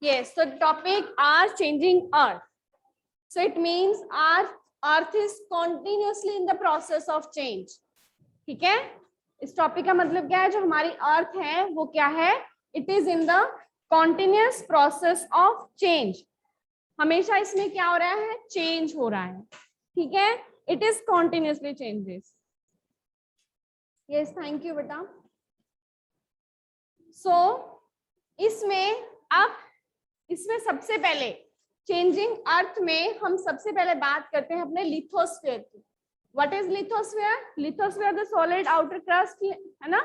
Yes, so topic are changing earth. So it means our earth is continuously in the process of change. ठीक है, इस topic का मतलब क्या है, जो हमारी अर्थ है वो क्या है, it is in the continuous process of change. हमेशा इसमें क्या हो रहा है, चेंज हो रहा है. ठीक है, it is continuously changes. Yes, thank you बेटा. सो इसमें सबसे पहले चेंजिंग अर्थ में हम सबसे पहले बात करते हैं अपने लिथोस्फीयर की. What is lithosphere? Lithosphere the solid outer crust, है ना,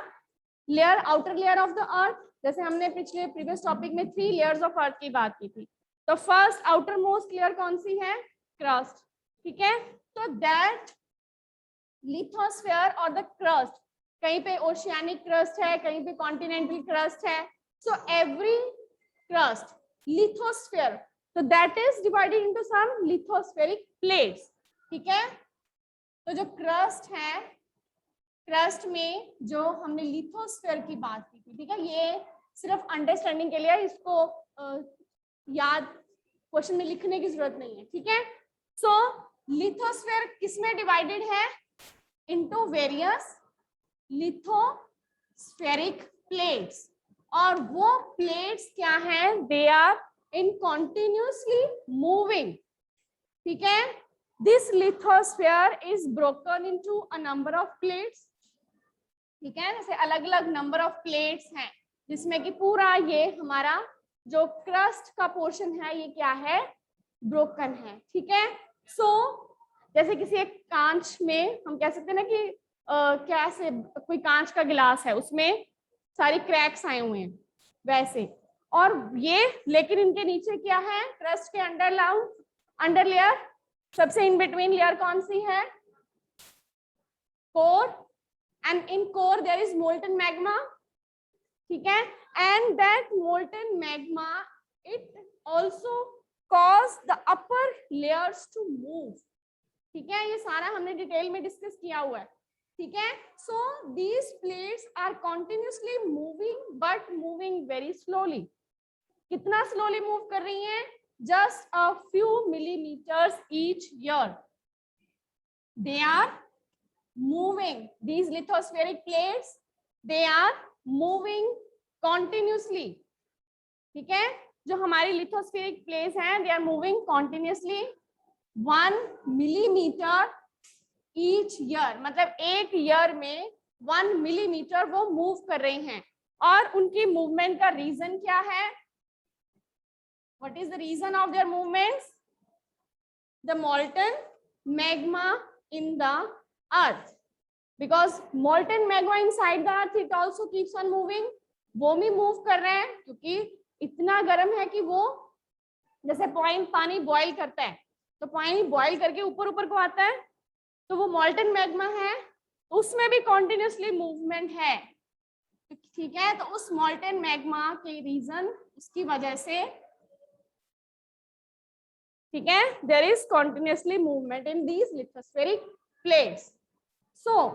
layer, outer layer of the earth. जैसे हमने प्रीवियस टॉपिक में 3 लेयर्स ऑफ अर्थ की बात की थी. तो फर्स्ट आउटर मोस्ट लेयर कौन सी है? क्रस्ट. ठीक है, तो दैट लिथोस्फीयर और द क्रस्ट, कहीं पे ओशियानिक क्रस्ट है, कहीं पे कॉन्टिनेंटल क्रस्ट है. So every crust lithosphere, so that is divided into some lithospheric plates. ठीक है, तो जो क्रस्ट है, क्रस्ट में जो हमने लिथोस्फीयर की बात की थी, ठीक है, ये सिर्फ अंडरस्टैंडिंग के लिए, इसको याद क्वेश्चन में लिखने की जरूरत नहीं है. ठीक है, सो लिथोस्फीयर किसमें डिवाइडेड है? Into various lithospheric plates. और वो प्लेट्स क्या हैं? They are in continuously moving. ठीक है, this lithosphere is broken into a number of plates. ठीक है, जैसे अलग अलग नंबर ऑफ प्लेट्स हैं, जिसमें कि पूरा ये हमारा जो क्रस्ट का पोर्शन है ये क्या है? ब्रोकन है. ठीक है, सो जैसे किसी एक कांच में हम कह सकते हैं ना कि क्या से कोई कांच का गिलास है, उसमें सारी क्रैक्स आए हुए हैं वैसे. और ये लेकिन इनके नीचे क्या है? क्रस्ट के अंडर लेयर, सबसे इन बिटवीन लेयर कौन सी है? Core. And in core there is molten magma. ठीक है, and that molten magma it also cause the upper layers to move. ठीक है, ये सारा हमने डिटेल में डिस्कस किया हुआ है. ठीक है, so these plates are continuously moving but moving very slowly. कितना स्लोली मूव कर रही हैं? Just a few millimetres each year they are moving. These lithospheric plates they are moving continuously. ठीक है, जो हमारी लिथोस्फेरिक प्लेट्स हैं they are moving continuously 1 millimetre each year, मतलब एक ईयर में 1 मिलीमीटर वो मूव कर रही हैं. और उनकी मूवमेंट का रीजन क्या है? What is the reason of their movements? The molten magma in the earth. Because molten magma inside the earth it also keeps on moving. वो भी मूव कर रहे हैं क्योंकि इतना गर्म है कि वो, जैसे पानी बॉईल करता है तो पानी बॉईल करके ऊपर को आता है, तो वो मोल्टन मैग्मा है, उसमें भी कॉन्टिन्यूसली मूवमेंट है. ठीक है, तो उस मोल्टन मैग्मा के रीजन, उसकी वजह से, ठीक है, there is continuously movement in these lithospheric plates. So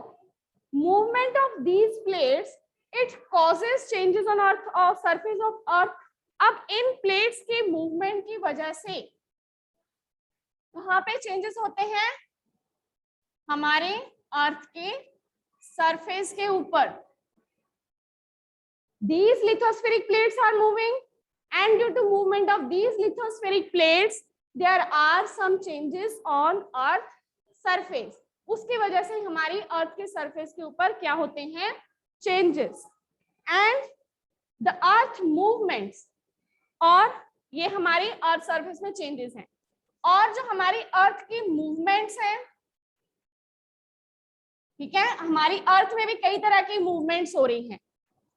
movement of these plates it causes changes on earth और सरफेस ऑफ अर्थ. अब इन प्लेट्स के मूवमेंट की वजह से वहां पे चेंजेस होते हैं हमारे अर्थ के सरफेस के ऊपर. These lithospheric plates are moving, and due to movement of these lithospheric plates, there are some changes on Earth surface. उसकी वजह से हमारी अर्थ के सरफेस के ऊपर क्या होते हैं? Changes. And the earth movements, और ये हमारी अर्थ सरफेस में चेंजेस हैं. और जो हमारी अर्थ की मूवमेंट्स हैं, ठीक है, हमारी अर्थ में भी कई तरह की मूवमेंट्स हो रही हैं.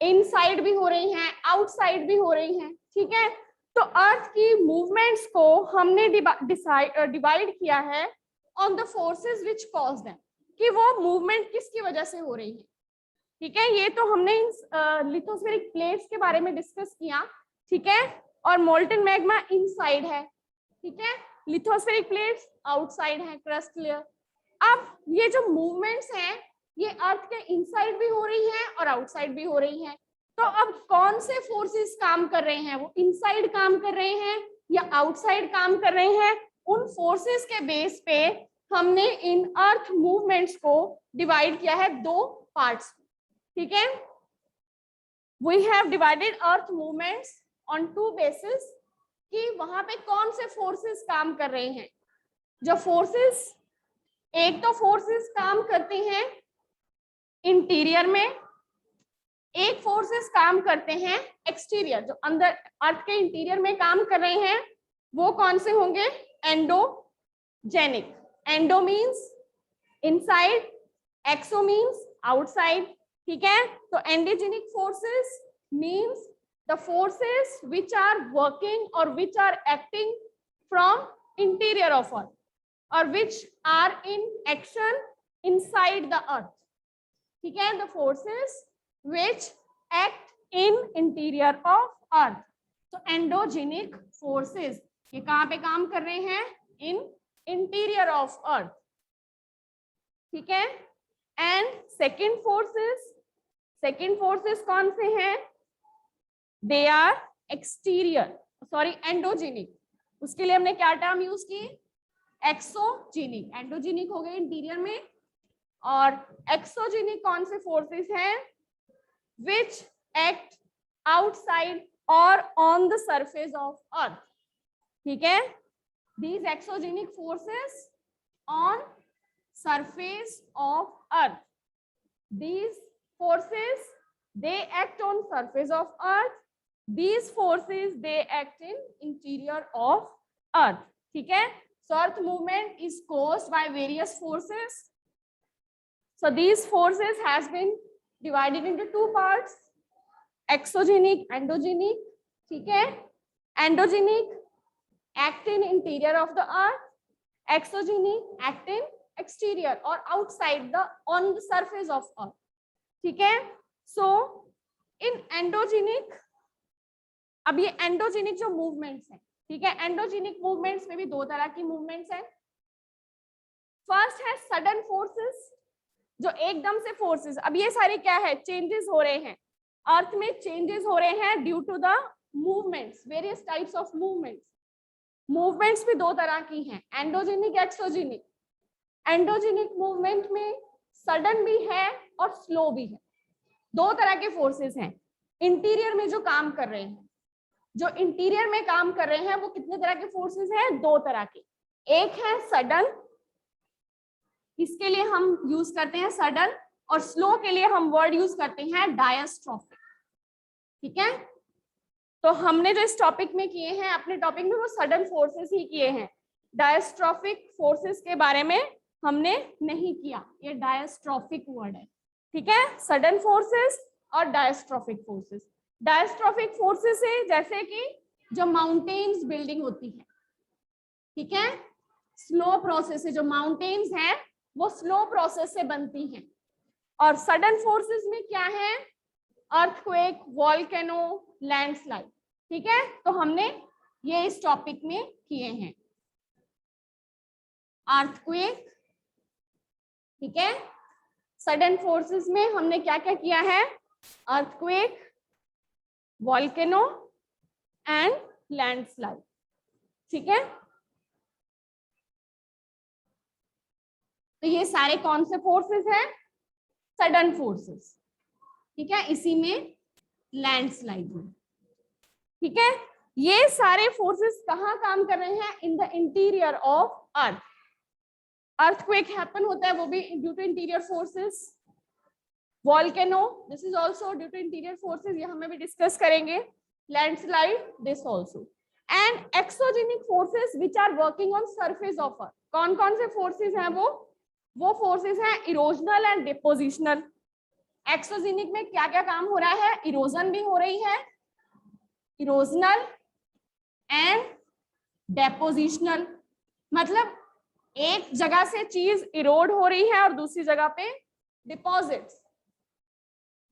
इनसाइड भी हो रही हैं, आउटसाइड भी हो रही हैं. ठीक है, तो अर्थ की मूवमेंट्स को हमने डिवाइड किया है on the forces which cause them, कि वो मूवमेंट किसकी वजह से हो रही है. ठीक है, ये तो हमने लिथोस्फेरिक प्लेट्स के बारे में डिस्कस किया. ठीक है, और मोल्टन मैग्मा इनसाइड है. ठीक है, लिथोस्फेरिक प्लेट्स आउटसाइड है, क्रस्ट लेयर. अब ये जो मूवमेंट्स हैं ये अर्थ के इनसाइड भी हो रही हैं और आउटसाइड भी हो रही हैं. तो अब कौन से फोर्सेस काम कर रहे हैं, वो इनसाइड काम कर रहे हैं या आउटसाइड काम कर रहे हैं, उन फोर्सेस के बेस पे हमने इन अर्थ मूवमेंट्स को डिवाइड किया है दो पार्ट्स, ठीक है। We have divided earth movements on two basis कि वहां पे कौन से फोर्सेस काम कर रहे हैं। जो फोर्सेस, एक तो फोर्सेस काम करते हैं इंटीरियर में, एक फोर्सेस काम करते हैं एक्सटीरियर, जो अंदर अर्थ के इंटीरियर में काम कर रहे हैं वो कौन से होंगे, endogenic. Endo means inside, exo means outside, ठीक है। तो endogenic forces means the forces which are working और which are acting from interior of earth और which are in action inside the earth, ठीक है। The forces which act in interior of earth, so endogenic forces ये कहाँ पे काम कर रहे हैं, in interior of earth, ठीक है। and second forces कौन से हैं, they are exterior, sorry endogenic, उसके लिए हमने क्या टर्म यूज की, एक्सोजेनिक। एंडोजेनिक हो गए इंटीरियर में, और एक्सोजेनिक कौन से फोर्सेस हैं, which act outside or on the surface of earth, ठीक है। these exogenic forces on surface of earth, these forces they act on surface of earth, these forces they act in interior of earth, ठीक है। so earth movement is caused by various forces, so these forces has been divided into two parts, exogenic, endogenic, ठीक है। endogenic act in interior of the earth, exogenic act in exterior or outside the on the surface of earth, ठीक है। so in endogenic, अब ये endogenic जो movements हैं, ठीक है, endogenic movements में भी दो तरह की movements हैं। फर्स्ट है sudden forces, जो एकदम से फोर्सेस, अब ये सारे क्या है, चेंजेस हो रहे हैं अर्थ में, चेंजेस हो रहे हैं due to the movements, various types of movements. Movements भी दो तरह की हैं, एंडोजेनिक, एक्सोजेनिक। एंडोजेनिक मूवमेंट में सडन भी है और स्लो भी है, दो तरह के फोर्सेस हैं इंटीरियर में जो काम कर रहे हैं। जो इंटीरियर में काम कर रहे हैं वो कितने तरह के फोर्सेस हैं, दो तरह के। एक है सडन, इसके लिए हम यूज करते हैं सडन, और स्लो के लिए हम वर्ड यूज करते हैं डायस्ट्रोफिक, ठीक है। तो हमने जो इस टॉपिक में किए हैं, अपने टॉपिक में वो सडन फोर्सेस ही किए हैं, डायस्ट्रोफिक फोर्सेस के बारे में हमने नहीं किया, ये डायस्ट्रोफिक वर्ड है, ठीक है। सडन फोर्सेस और डायस्ट्रोफिक फोर्सेस। डायस्ट्रोफिक फोर्सेस है जैसे कि जो माउंटेन्स बिल्डिंग होती है, ठीक है, स्लो प्रोसेस है, जो माउंटेन्स हैं वो स्लो प्रोसेस से बनती हैं। और सडन फोर्सेस में क्या है, अर्थक्वेक, वॉल्केनो, लैंडस्लाइड, ठीक है। तो हमने ये इस टॉपिक में किए हैं, अर्थक्वेक, ठीक है। सडन फोर्सेस में हमने क्या क्या किया है, अर्थक्वेक, वॉल्केनो एंड लैंडस्लाइड, ठीक है। तो ये सारे कौन से फोर्सेस हैं, सडन फोर्सेस, ठीक है, इसी में लैंडस्लाइड में, ठीक है। ये सारे फोर्सेस कहाँ काम कर रहे हैं, in the interior of earth. Earthquake happen होता है वो भी due to interior forces, volcano this is also due to interior forces, ये हमें भी डिस्कस करेंगे, landslide this also. And exogenic forces which are working on surface of earth, कौन कौन से फोर्सेस हैं, वो फोर्सेस हैं इरोजनल एंड डिपोजिशनल। एक्सोजेनिक में क्या क्या काम हो रहा है, इरोजन भी हो रही है, इरोजनल एंड डेपोजिशनल, मतलब एक जगह से चीज इरोड हो रही है और दूसरी जगह पे deposits,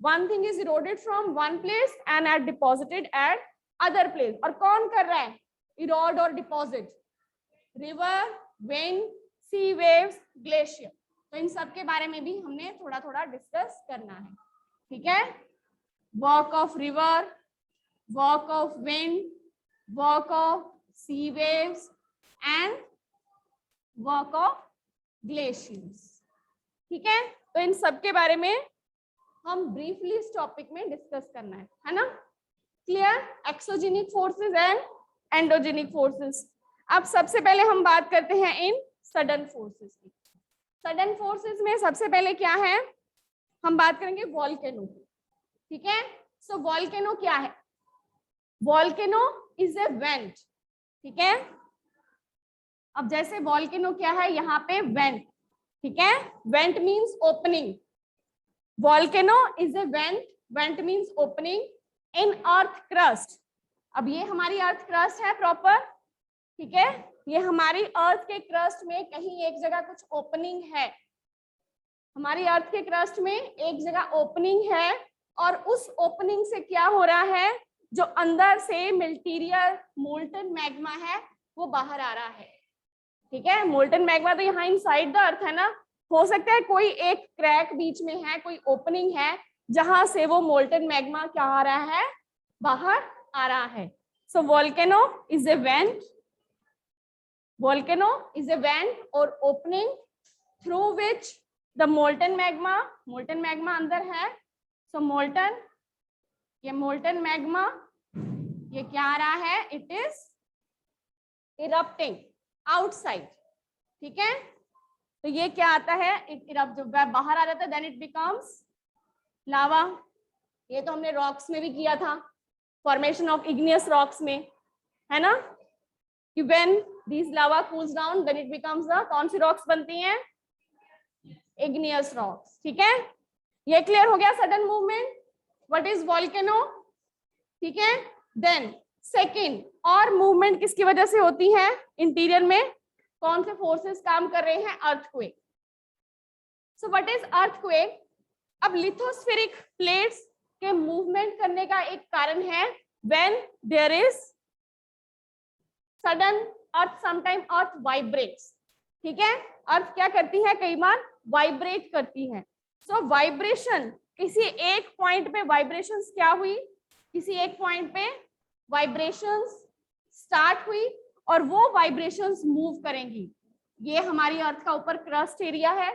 one thing is eroded from one place and are deposited at other place. और कौन कर रहा है इरोड और deposit, river, wind, sea waves, glacier. तो इन सब के बारे में भी हमने थोड़ा थोड़ा डिस्कस करना है, ठीक है। Work of river, work of wind, work of sea waves and work of glaciers. ठीक है, तो इन सब के बारे में हम ब्रीफली इस टॉपिक में डिस्कस करना है ना। Clear? Exogenic forces and endogenic forces. अब सबसे पहले हम बात करते हैं इन सडन फोर्सेस की। सडन फोर्सेस में सबसे पहले क्या है, हम बात करेंगे वॉल्केनो। ठीक है, सो वॉल्केनो क्या है? Volcano is a went. ठीक है, अब जैसे वॉल्केनो क्या है, यहाँ पे वेंट। ठीक है, went means opening. Volcano is a went, went means opening in earth crust. अब ये हमारी अर्थ क्रस्ट है प्रॉपर। ठीक है, ये हमारी अर्थ के क्रस्ट में कहीं एक जगह कुछ ओपनिंग है। हमारी अर्थ के क्रस्ट में एक जगह ओपनिंग है और उस ओपनिंग से क्या हो रहा है, जो अंदर से मटेरियल मोल्टन मैग्मा है वो बाहर आ रहा है। ठीक है, मोल्टन मैग्मा तो यहाँ इनसाइड द अर्थ है ना, हो सकता है कोई एक क्रैक बीच में है, कोई ओपनिंग है जहां से वो मोल्टन मैग्मा क्या आ रहा है, बाहर आ रहा है। So volcano is a vent, volcano is a vent or opening through which the molten magma अंदर है। so molten, ये molten magma ये क्या आ रहा है, it is erupting outside। ठीक है, तो ये क्या आता है, इरप्ट जब बाहर आ जाता है then it becomes lava। ये तो हमने रॉक्स में भी किया था, फॉर्मेशन ऑफ इग्नियस रॉक्स में, है ना। when these lava cools down then it becomes the, कौन सी रॉक्स बनती हैं, igneous rocks। ठीक है, ये क्लियर हो गया sudden movement, what is volcano. ठीक है, देन सेकंड, और मूवमेंट किसकी वजह से होती है इंटीरियर में, कौन से फोर्सेस काम कर रहे हैं, earthquake. So what is earthquake. अब लिथोस्फेरिक प्लेट्स के मूवमेंट करने का एक कारण है when there is sudden earth, sometime earth vibrates. ठीक है, अर्थ क्या करती है, कई बार वाइब्रेट करती है। सो वाइब्रेशन, किसी एक पॉइंट पे वाइब्रेशंस क्या हुई, किसी एक पॉइंट पे वाइब्रेशंस स्टार्ट हुई और वो वाइब्रेशंस मूव करेंगी। ये हमारी अर्थ का ऊपर क्रस्ट एरिया है,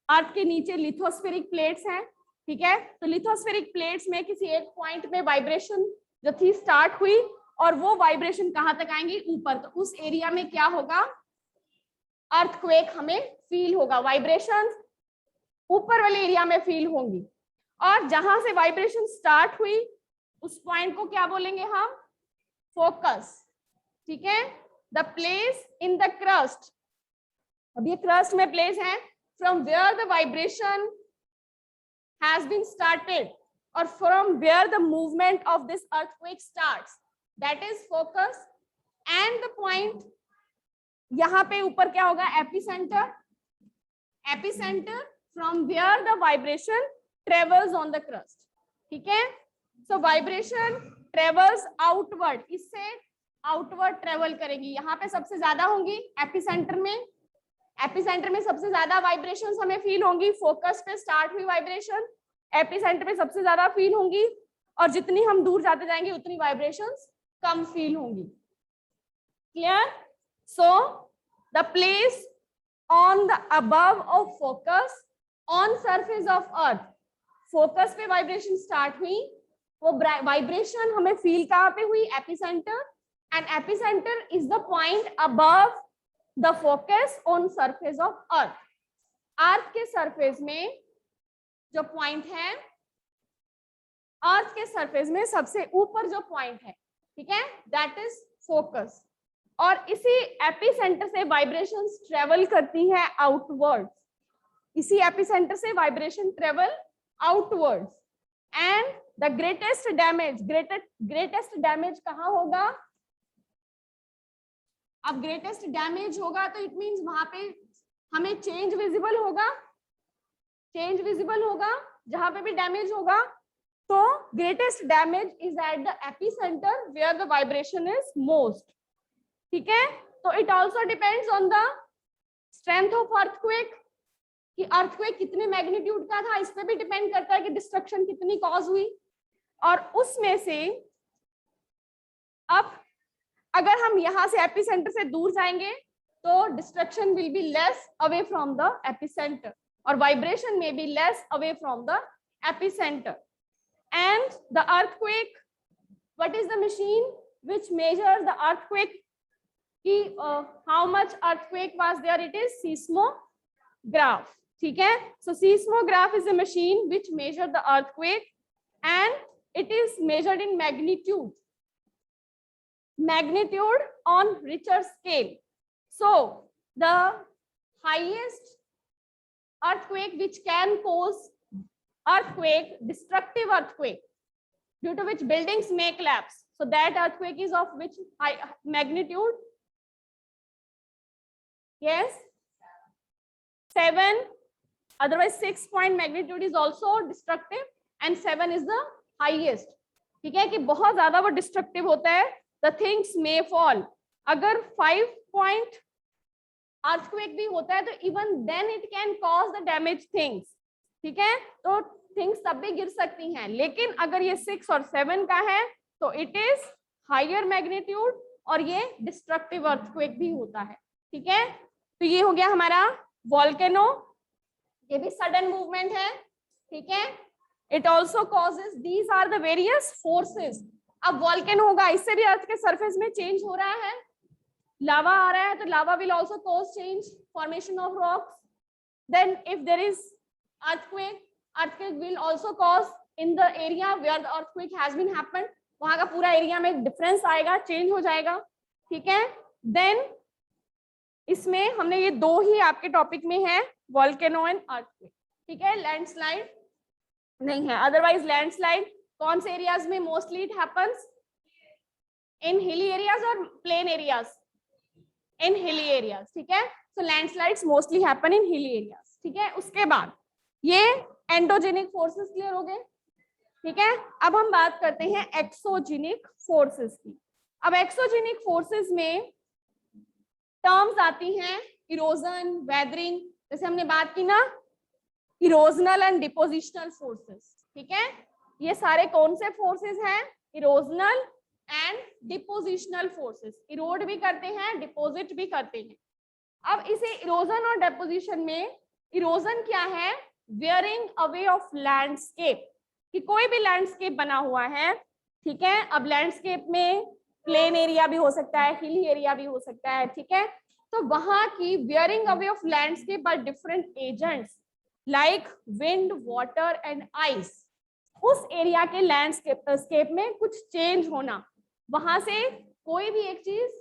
अर्थ के नीचे लिथोस्फेरिक प्लेट्स हैं। ठीक है, तो लिथोस्फेरिक प्लेट्स में किसी एक पॉइंट पे वाइब्रेशन जो थी स्टार्ट हुई और वो वाइब्रेशन कहां तक आएंगी, ऊपर। तो उस एरिया में क्या होगा, अर्थक्वेक हमें फील होगा, वाइब्रेशंस ऊपर वाले एरिया में फील होंगी। और जहां से वाइब्रेशन स्टार्ट हुई उस पॉइंट को क्या बोलेंगे हम, फोकस। ठीक है, the place in the crust, अब ये क्रस्ट में प्लेस है from where the vibration has been started और from where the movement of this earthquake starts, that is focus. And the point, यहां पे ऊपर क्या होगा, epicentre, epicentre from where the vibration travels on the crust. ठीक है, so vibration travels outward, इससे outward travel करेगी, यहाँ पे सबसे ज्यादा होंगी एपिसेंटर में, एपिसेंटर में सबसे ज्यादा वाइब्रेशंस हमें फील होंगी। फोकस पे स्टार्ट हुई वाइब्रेशन, एपिसेंटर में सबसे ज्यादा फील होंगी और जितनी हम दूर जाते जाएंगे उतनी वाइब्रेशंस कम फील होंगी। Clear? So the place on the above of focus on surface of earth, focus पे वाइब्रेशन स्टार्ट हुई, वो वाइब्रेशन हमें फील कहाँ पे हुई, epicentre, and epicentre is the point above the focus on surface of earth. Earth के surface में जो पॉइंट है, अर्थ के सरफेस में सबसे ऊपर जो पॉइंट है, ठीक है, दैट इज फोकस। और इसी एपिसेंटर से वाइब्रेशंस ट्रेवल करती है आउटवर्ड्स, इसी एपिसेंटर से vibration travel outwards. And the greatest damage, greatest damage कहाँ होगा, अब ग्रेटेस्ट डैमेज होगा तो इट मींस वहां पे हमें चेंज विजिबल होगा, चेंज विजिबल होगा जहां पे भी डैमेज होगा। तो greatest damage is at the epicentre where the vibration is most. ठीक है, तो it also depends on the strength of earthquake, कि अर्थक्वेक कितने मैग्नीट्यूड का था, इस पे भी डिपेंड करता है कि डिस्ट्रक्शन कितनी कॉज हुई। और उसमें से अब अगर हम यहां से एपिसेंटर से दूर जाएंगे तो destruction will be less away from the epicentre और वाइब्रेशन में be less away from the epicentre. And the earthquake, what is the machine which measures the earthquake? How much earthquake was there? It is seismograph. ठीक है? So seismograph is a machine which measures the earthquake and it is measured in magnitude. Magnitude on Richter scale. So the highest earthquake which can cause earthquake, destructive earthquake, due to which buildings may collapse. So that earthquake is of which high magnitude? Yes, 7. Otherwise 6 point magnitude is also destructive and 7 is the highest. ठीक है कि बहुत ज्यादा वो destructive होता है. The things may fall. अगर 5 point earthquake भी होता है तो even then it can cause the damaged things. ठीक है, तो थिंग्स तब भी गिर सकती हैं, लेकिन अगर ये 6 और 7 का है तो इट इज हायर मैग्नीट्यूड और ये डिस्ट्रक्टिव अर्थक्वेक भी होता है. ठीक है, तो ये हो गया हमारा वोल्केनो. ये भी सडन मूवमेंट है. ठीक है, it also causes, these are the various forces. अब वोल्केनो होगा, इससे भी अर्थ के सरफेस में चेंज हो रहा है, लावा आ रहा है, तो lava will also cause change, formation of rocks. Then if there is earthquake, earthquake will also cause in the area where the earthquake has been happened, वहां का पूरा एरिया में डिफरेंस आएगा, चेंज हो जाएगा. ठीक है, देन इसमें हमने ये दो ही आपके टॉपिक में है, वोल्केनो एंड अर्थक्वेक. ठीक है, लैंडस्लाइड नहीं है. अदरवाइज लैंडस्लाइड कौन से एरियाज में mostly it happens? In hilly areas और प्लेन एरियाज? इन हिली एरियाज. ठीक है, so landslides mostly happen in hilly areas. ठीक है, उसके बाद ये एंडोजेनिक फोर्सेस क्लियर हो गए. ठीक है, अब हम बात करते हैं एक्सोजेनिक फोर्सेस की. अब एक्सोजेनिक फोर्सेस में टर्म्स आती हैं इरोजन, वेदरिंग. जैसे हमने बात की ना, इरोजनल एंड डिपोजिशनल फोर्सेस. ठीक है, ये सारे कौन से फोर्सेस हैं? Erosional and depositional forces. Erode भी करते हैं, डिपोजिट भी करते हैं. अब इसे इरोजन और डिपोजिशन में, इरोजन क्या है? Wearing away of landscape. कि कोई भी लैंडस्केप बना हुआ है. ठीक है, अब लैंडस्केप में प्लेन एरिया भी हो सकता है, हिली एरिया भी हो सकता है. ठीक है, तो वहां की wearing away of landscape by different agents like wind, water and ice. उस एरिया के लैंडस्केप में कुछ चेंज होना, वहां से कोई भी एक चीज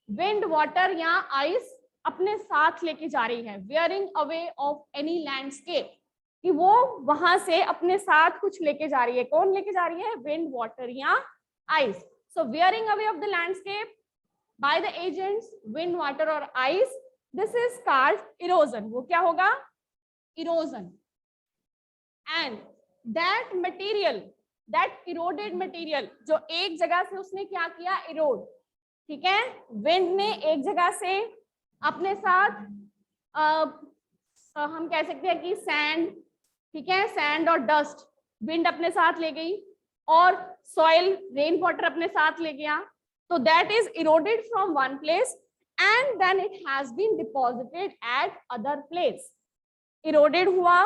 विंड, वाटर या आइस अपने साथ लेके जा रही है. Wearing away of any landscape, कि वो वहां से अपने साथ कुछ लेके जा रही है. कौन लेके जा रही है? विंड, वाटर या ice. So wearing away of the landscape by the agents wind, water और ice, this is called erosion. वो क्या होगा? Erosion. And that material, that eroded material, जो एक जगह से उसने क्या किया? इरोड. ठीक है, विंड ने एक जगह से अपने साथ हम कह सकते हैं कि सैंड, ठीक है, सैंड और डस्ट विंड अपने साथ ले गई, और सॉइल, रेन वाटर अपने साथ ले गया. तो that is eroded from one place and then it has been deposited at other place. Eroded हुआ,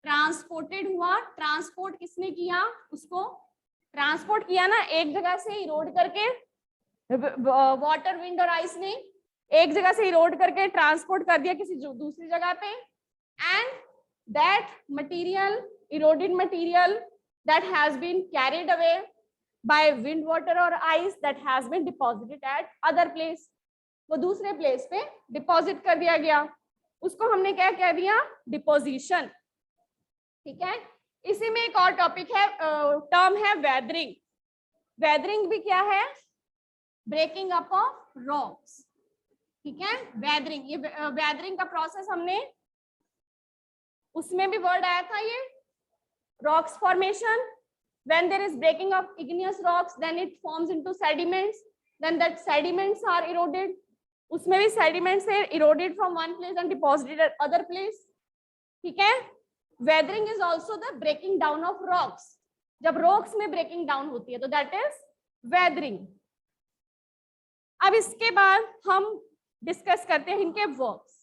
ट्रांसपोर्टेड हुआ. ट्रांसपोर्ट किसने किया? उसको ट्रांसपोर्ट किया ना, एक जगह से इरोड करके, वाटर, विंड और आइस ने एक जगह से इरोड करके ट्रांसपोर्ट कर दिया किसी दूसरी जगह पे. And that material, eroded material, that has been carried away by wind, water और ice, that has been deposited at other place. वो दूसरे प्लेस पे डिपॉजिट कर दिया गया, उसको हमने क्या कह दिया? डिपोजिशन. ठीक है, इसी में एक और टॉपिक है, टर्म है वेदरिंग. वेदरिंग भी क्या है? Breaking up of rocks. ठीक है, वेदरिंग, ये वेदरिंग का प्रोसेस हमने, उसमें भी वर्ड आया था ये, rocks formation. When there is breaking of igneous rocks, then it forms into sediments, then that sediments are eroded. उसमें भी sediments are eroded from one place and deposited at other place. ठीक है, weathering is also the breaking down of rocks. जब rocks में breaking down होती है, तो that is weathering. अब इसके बाद हम डिस्कस करते हैं इनके वर्क्स।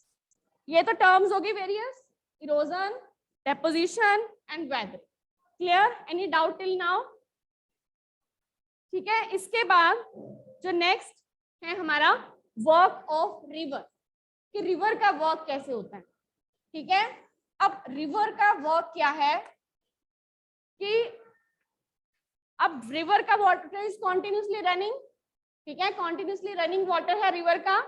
ये तो टर्म्स होगी various, erosion, deposition and weathering. Clear? Any doubt till now? ठीक है, इसके बाद जो नेक्स्ट है हमारा वर्क ऑफ रिवर, कि रिवर का वर्क कैसे होता है। ठीक है, अब रिवर का वर्क क्या है कि अब रिवर का वाटर इज कॉन्टिन्यूसली रनिंग। ठीक है, कॉन्टिन्यूसली रनिंग वाटर है रिवर का।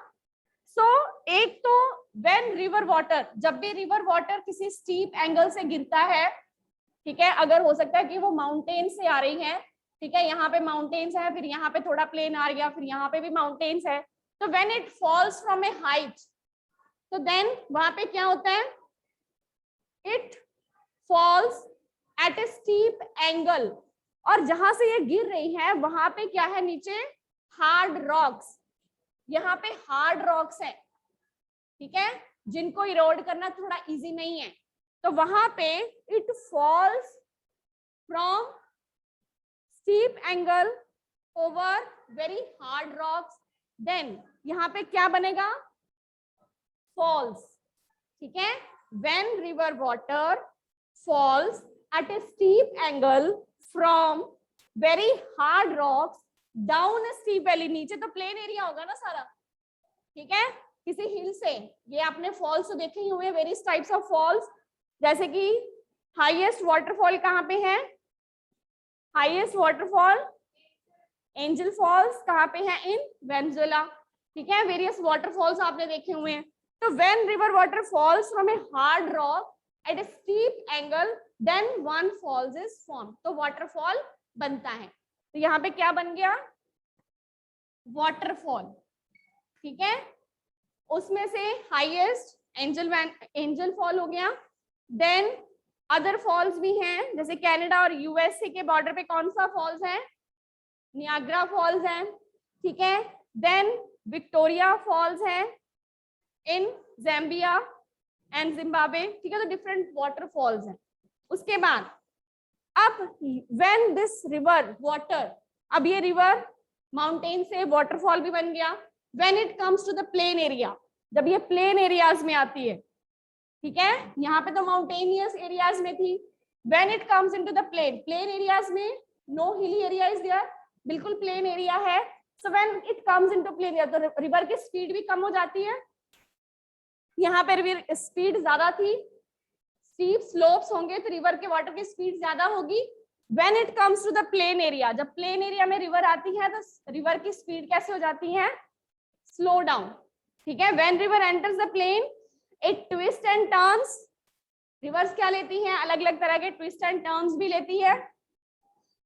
सो एक तो व्हेन रिवर वाटर, जब भी रिवर वाटर किसी स्टीप एंगल से गिरता है, ठीक है, अगर हो सकता है कि वो माउंटेन से आ रही है, ठीक है, यहाँ पे माउंटेन्स है, फिर यहाँ पे थोड़ा प्लेन आ गया, फिर यहाँ पे भी माउंटेन्स है, तो when it falls from a height, तो देन वहां पे क्या होता है, it falls at a steep angle, और जहां से ये गिर रही है वहां पे क्या है, नीचे हार्ड रॉक्स, यहाँ पे हार्ड रॉक्स है, ठीक है, जिनको इरोड करना थोड़ा इजी नहीं है, तो वहां पे it falls from steep angle over very hard rocks, then यहाँ पे क्या बनेगा, फॉल्स। ठीक है, when river water falls at a steep angle from very hard rocks down a steep valley, नीचे तो प्लेन एरिया होगा ना सारा, ठीक है, किसी हिल से, ये आपने फॉल्स तो देखे ही हुए, वेरियस टाइप्स ऑफ फॉल्स, जैसे कि हाईएस्ट वाटरफॉल कहाँ पे है, हाईएस्ट वाटरफॉल एंजल फॉल्स कहाँ पे है, इन वेनेजुएला। ठीक है, वेरियस वाटरफॉल्स आपने देखे हुए हैं। तो when river water falls from a hard rock at a steep angle, then one falls is form, तो वाटरफॉल बनता है। तो यहाँ पे क्या बन गया, वाटरफॉल। ठीक है, उसमें से हाईएस्ट एंजल फॉल हो गया, देन अदर फॉल्स भी हैं, जैसे कनाडा और यूएसए के बॉर्डर पे कौन सा फॉल्स है, नियाग्रा फॉल्स है। ठीक है, देन विक्टोरिया फॉल्स है इन ज़ैम्बिया एंड जिम्बाब्वे। ठीक है, तो डिफरेंट वाटरफॉल्स हैं। उसके बाद अब व्हेन दिस रिवर वाटर, अब ये रिवर माउंटेन से वाटरफॉल भी बन गया, when it comes to the plain area, जब ये प्लेन एरियाज में आती है, ठीक है, यहाँ पे तो माउंटेनियस एरियाज में थी, when it comes into the plain areas में, no hilly area is there, बिल्कुल प्लेन एरिया है। So when it comes into plain area, तो रिवर की स्पीड भी कम हो जाती है, यहाँ पे रिवर स्पीड ज्यादा थी, स्टीप स्लोप्स होंगे तो रिवर के वाटर की स्पीड ज्यादा होगी। When it comes to the plain area, जब प्लेन एरिया में रिवर आती है तो रिवर की स्पीड कैसे हो जाती है, स्लो डाउन। ठीक है, when river enters the plain it twist and turns, rivers क्या लेती है, अलग अलग तरह के ट्विस्ट एंड टर्न्स भी लेती है।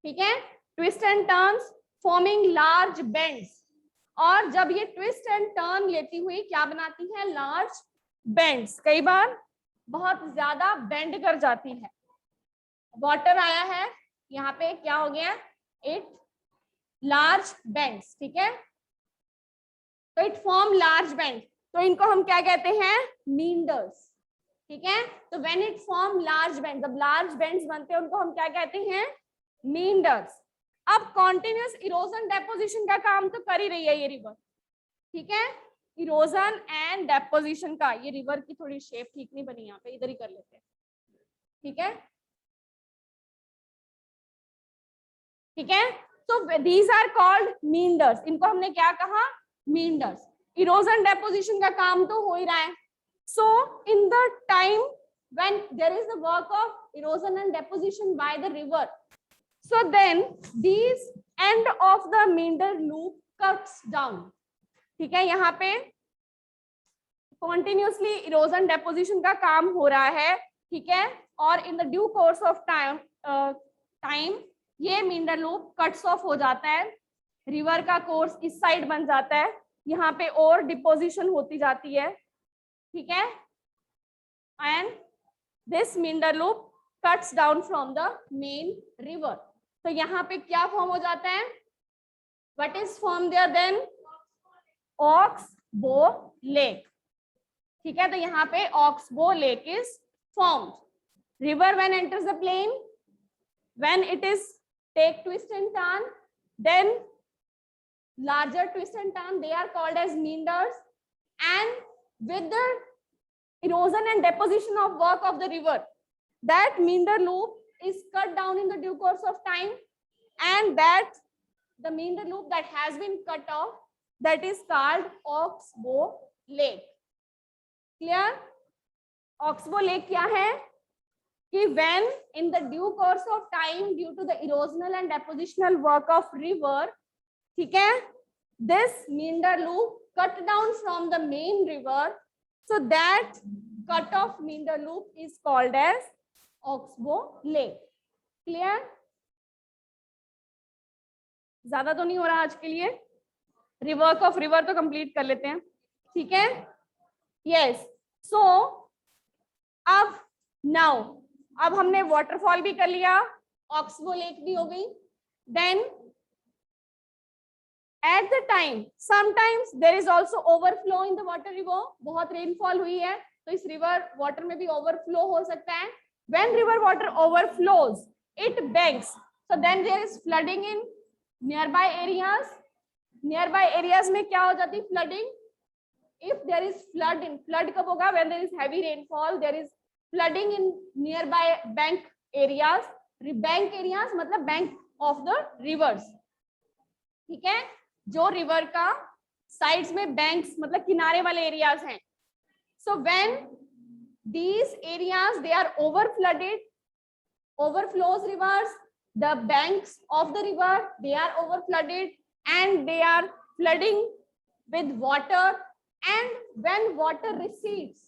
ठीक है, twist and turns forming large bends, और जब ये ट्विस्ट एंड टर्न लेती हुई क्या बनाती है, लार्ज बेंड्स, कई बार बहुत ज्यादा बेंड कर जाती है। वाटर आया है यहाँ पे, क्या हो गया, इट लार्ज बेंड्स। ठीक है, तो इट फॉर्म लार्ज बेंड, तो इनको हम क्या कहते हैं, मींडर्स। ठीक है, तो when it form large bend, जब लार्ज बेंड्स बनते हैं उनको हम क्या कहते हैं, मींडर्स। अब कॉन्टिन्यूस इरोजन डेपोजिशन का काम तो कर ही रही है ये रिवर। ठीक है, इरोजन एंड डेपोजिशन का, ये रिवर की थोड़ी शेप ठीक नहीं बनी यहाँ पे, इधर ही कर लेते हैं। ठीक है, ठीक है, तो दीज आर कॉल्ड मींडर्स, इनको हमने क्या कहा, मींडर्स। इरोजन डेपोजिशन का काम तो हो ही रहा है। So in the time when there is the work of erosion and deposition by the river, so then these end of the meander loop cuts down. ठीक है, यहाँ पे continuously erosion deposition का काम हो रहा है। ठीक है, और in the due course of time ये meander loop cuts off हो जाता है, रिवर का कोर्स इस साइड बन जाता है, यहाँ पे और डिपोजिशन होती जाती है। ठीक है, and this meander loop cuts down from the main river. तो यहाँ पे क्या फॉर्म हो जाता है, what is form there then, oxbow lake. ठीक है, तो यहाँ पे oxbow lake is formed. River when enters the plain, when it is take twist and turn, then larger twist and turn, they are called as meanders. And with the erosion and deposition of work of the river, that meander loop is cut down in the due course of time, and that the meander loop that has been cut off, that is called Oxbow Lake. Clear? Oxbow Lake क्या है कि when in the due course of time due to the erosional and depositional work of river, ठीक है, this meander loop cut down from the main river, so that cut off meander loop is called as Oxbow Lake. Clear? ज्यादा तो नहीं हो रहा आज के लिए, रिवर्क ऑफ रिवर तो कंप्लीट कर लेते हैं, ठीक है? यस, सो अब नाउ अब हमने वाटरफॉल भी कर लिया, ऑक्सबो लेक भी हो गई, then at the time sometimes there is also overflow in the water river, बहुत रेनफॉल हुई है तो इस रिवर वाटर में भी ओवरफ्लो हो सकता है. When river water overflows it banks, so then there is flooding in nearby areas. Nearby areas में क्या हो जाती है? Flooding. If there is flood in, flood कब होगा? When there is heavy rainfall, there is flooding in nearby bank areas. Bank areas मतलब bank of the rivers, ठीक है, जो रिवर का साइड्स में बैंक्स मतलब किनारे वाले एरियाज हैं. So when these areas they are over flooded, overflows rivers, the banks of the river they are over flooded and they are flooding with water. And when water recedes,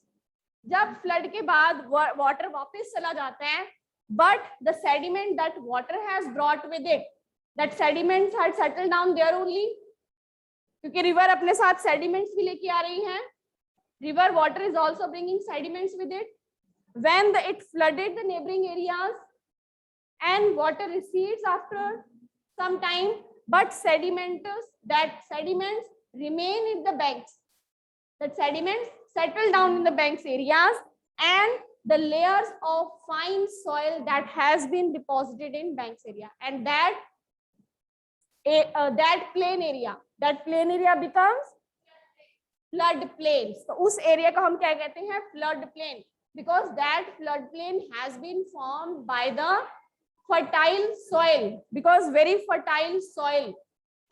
जब flood के बाद water वापस चला जाता है, but the sediment that water has brought with it, that sediments had settled down there only, क्योंकि river अपने साथ sediments भी लेके आ रही हैं. River water is also bringing sediments with it. When it flooded the neighboring areas and water recedes after some time, but that sediments remain in the banks. That sediments settle down in the banks areas and the layers of fine soil that has been deposited in banks area, and that plain area becomes flood plains. तो उस area को हम क्या कहते हैं? Flood plain, because that flood plain has been formed by the fertile soil, because very fertile soil,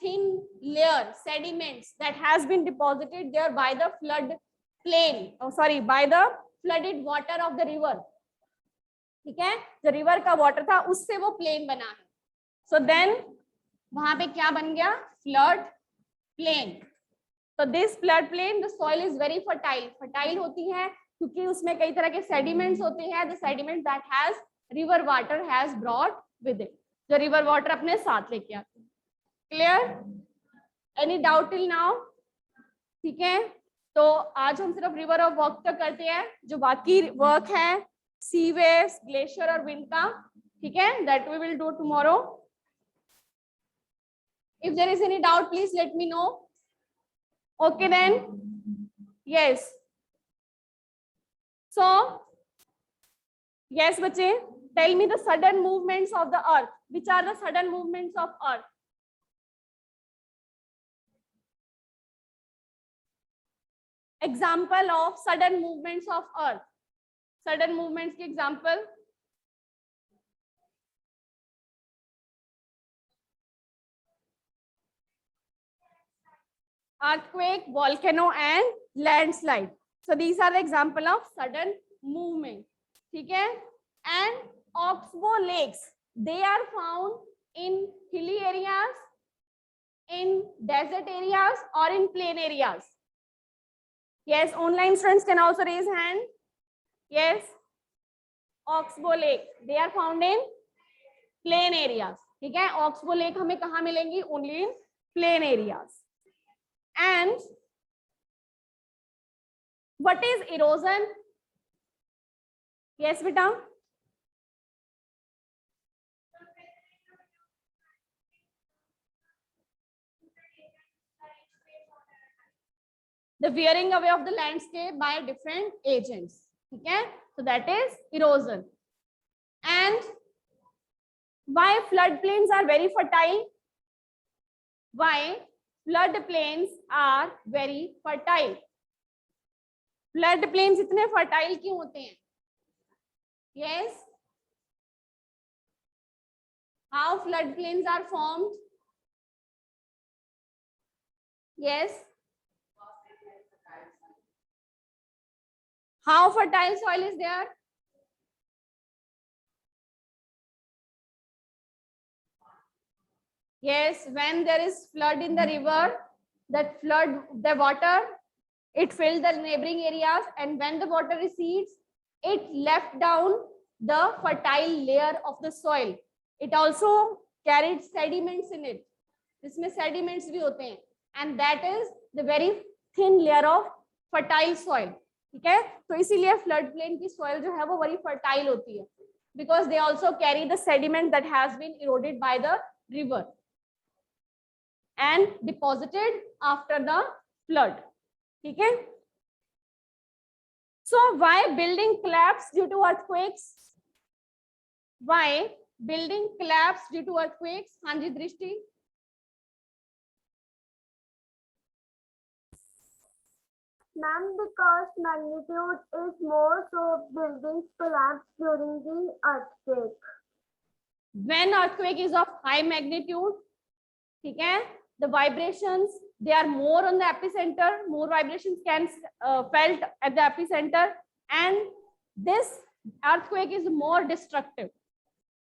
thin layer sediments that has been deposited there by the flood plain, by the flooded water of the river. ठीक है, जो river का water था उससे वो plane बना है. So then वहां पे क्या बन गया? Flood plain. So this flood plain, the soil is very fertile. Fertile होती है क्योंकि उसमें कई तरह के sediments होते हैं. The sediment that has river water has brought with it. जो river water अपने साथ लेके आते हैं. Clear? Any doubt till now? ठीक है, तो आज हम सिर्फ river of work तक करते हैं. जो बाकी work है sea waves, glacier और wind का, ठीक है, that we will do tomorrow. If there is any doubt, please let me know. Okay then, yes. So, yes बच्चे, tell me the sudden movements of the earth. Which are the sudden movements of earth? Example of sudden movements of earth. Sudden movements की example. Earthquake, volcano and landslide. So these are the example of sudden movement. ठीक है? And oxbow lakes, they are found in hilly areas, in desert areas or in plain areas. Yes, online students can also raise hand. Yes, oxbow lake, they are found in plain areas. ठीक है? oxbow lake हमें कहाँ मिलेंगी? Only in plain areas. And what is erosion? Yes beta, the wearing away of the landscape by different agents. ठीक है, so that is erosion. And Why floodplains are very fertile? Why floodplains are very fertile? Floodplains इतने fertile क्यों होते हैं? Yes. How floodplains are formed? Yes. How fertile soil is there? Yes, when there is flood in the river, that flood, the water, it filled the neighboring areas, and when the water recedes, it left down the fertile layer of the soil. It also carried sediments in it. इसमें sediments भी होते हैं, and that is the very thin layer of fertile soil. ठीक है, तो इसीलिए flood plain की soil जो है वो very fertile होती है, because they also carry the sediment that has been eroded by the river and deposited after the flood. ठीक है, so why building collapse due to earthquakes? Why building collapse due to earthquakes? हाँ जी दृष्टि. Ma'am, because magnitude is more, so buildings collapse during the earthquake. When earthquake is of high magnitude, ठीक है, the vibrations, they are more on the epicenter, more vibrations can felt at the epicenter, and this earthquake is more destructive.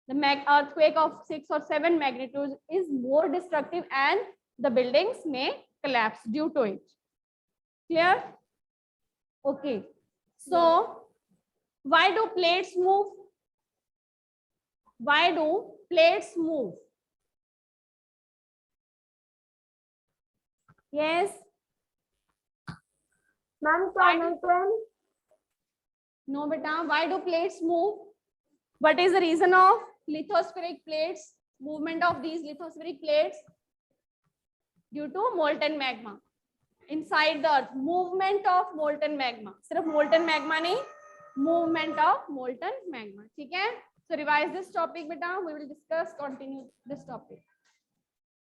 The earthquake of 6 or 7 magnitudes is more destructive, and the buildings may collapse due to it. Clear? Okay. So why do plates move? Why do plates move? Yes. Ma'am, can I tell? No, beta. Why do plates move? What is the reason of lithospheric plates? Movement of these lithospheric plates due to molten magma inside the earth. Movement of molten magma. सिर्फ molten magma नहीं, movement of molten magma. ठीक है? So revise this topic, beta. We will discuss, continue this topic.